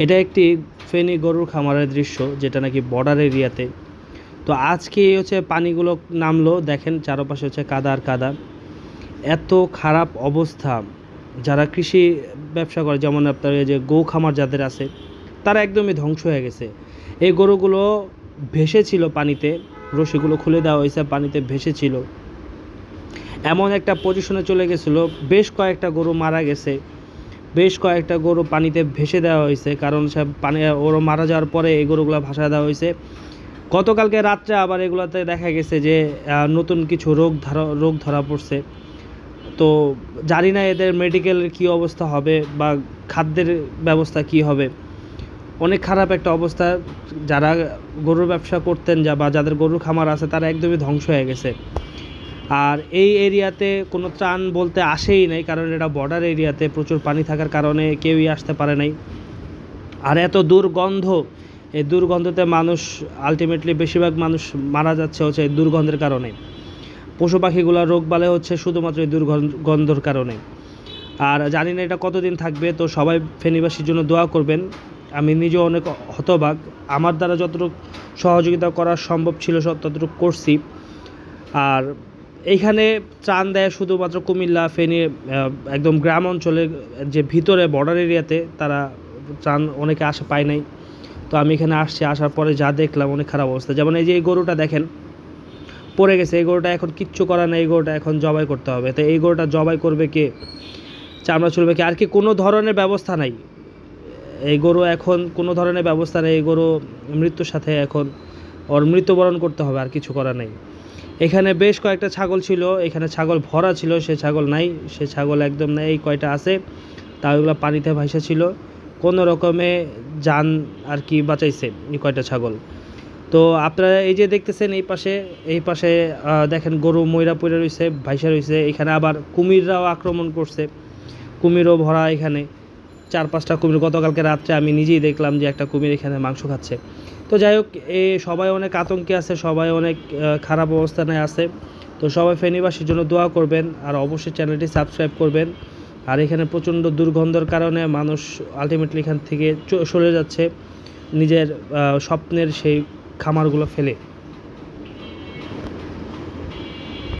এটা একটি ফেনী গরুর খামারের দৃশ্য, যেটা নাকি বর্ডার এরিয়াতে। তো আজকে হচ্ছে পানিগুলো নামলো, দেখেন চারপাশে হচ্ছে কাদা আর কাদা। এত খারাপ অবস্থা। যারা কৃষি ব্যবসা করে, যেমন আপনার এই যে গো খামার যাদের আছে, তারা একদমই ধ্বংস হয়ে গেছে। এই গরুগুলো ভেসেছিল পানিতে, রশিগুলো খুলে দেওয়া হয়েছে, পানিতে ভেসেছিল, এমন একটা পজিশনে চলে গেছিলো। বেশ কয়েকটা গরু মারা গেছে, বেশ কয়েকটা গরু পানিতে ভেসে দেওয়া হয়েছে, কারণ সে পানি ওরা মারা যাওয়ার পরে এই গরুগুলো ভাসা দেওয়া হয়েছে। গতকালকে রাত্রে আবার এগুলোতে দেখা গেছে যে নতুন কিছু রোগ ধরা পড়ছে। তো জানি না এদের মেডিকেলের কী অবস্থা হবে বা খাদ্যের ব্যবস্থা কী হবে। অনেক খারাপ একটা অবস্থা। যারা গরুর ব্যবসা করতেন বা যাদের গরুর খামার আছে, তারা একদমই ধ্বংস হয়ে গেছে। আর এই এরিয়াতে কোনো ত্রাণ বলতে আসেই নাই, কারণ এটা বর্ডার এরিয়াতে প্রচুর পানি থাকার কারণে কেউই আসতে পারে নাই। আর এত দুর্গন্ধ, এই দুর্গন্ধতে মানুষ আলটিমেটলি বেশিরভাগ মানুষ মারা যাচ্ছে হচ্ছে এই দুর্গন্ধের কারণে। পশু পাখিগুলো রোগ বালে হচ্ছে শুধুমাত্র এই দুর্গন্ধর কারণে। আর জানি না এটা কতদিন থাকবে। তো সবাই ফেনীবাসীর জন্য দোয়া করবেন। আমি নিজেও অনেক হতবাক। আমার দ্বারা যতটুকু সহযোগিতা করা সম্ভব ছিল ততটুকু করছি। আর এইখানে ত্রাণ দেয় শুধুমাত্র কুমিল্লা, ফেনী, একদম গ্রাম অঞ্চলের যে ভিতরে বর্ডার এরিয়াতে, তারা ত্রাণ অনেকে আশা পায় নাই। তো আমি এখানে আসার পরে যা দেখলাম, অনেক খারাপ অবস্থা। যেমন এই যে এই গরুটা দেখেন পড়ে গেছে, এই গরুটা এখন কিচ্ছু করার নেই, এই গরুটা এখন জবাই করতে হবে। তো এই গরুটা জবাই করবে কে, চামড়া চলবে কি, আর কি কোনো ধরনের ব্যবস্থা নাই। এই গরু এখন কোনো ধরনের ব্যবস্থা নেই। এই গরু মৃত্যুর সাথে এখন ওর মৃত্যুবরণ করতে হবে, আর কিছু করা নেই। এখানে বেশ কয়েকটা ছাগল ছিল, এখানে ছাগল ভরা ছিল, সে ছাগল নাই, সে ছাগল একদম নাই। এই কয়টা আছে, তা ওইগুলো পানিতে ভাসা ছিল, কোনো রকমে যান আর কি বাঁচাইছে এই কয়টা ছাগল। তো আপনারা এই যে দেখতেছেন এই পাশে দেখেন গরু ময়রা পড়ে রয়েছে, ভাইসা রয়েছে। এখানে আবার কুমিররাও আক্রমণ করছে, কুমিরও ভরা এখানে। 4-5টা কুমির গতকালকে রাত্রে আমি নিজেই দেখলাম যে একটা কুমির এখানে মাংস খাচ্ছে। তো যাই হোক, সবাই অনেক আতঙ্কে আছে, সবাই অনেক খারাপ অবস্থানে আছে। তো সবাই ফেনীবাসীর জন্য দোয়া করবেন, আর অবশ্যই চ্যানেলটি সাবস্ক্রাইব করবেন। আর এখানে প্রচণ্ড দুর্গন্ধর কারণে মানুষ আলটিমেটলি এখান থেকে সরে যাচ্ছে, নিজের স্বপ্নের সেই খামারগুলো ফেলে।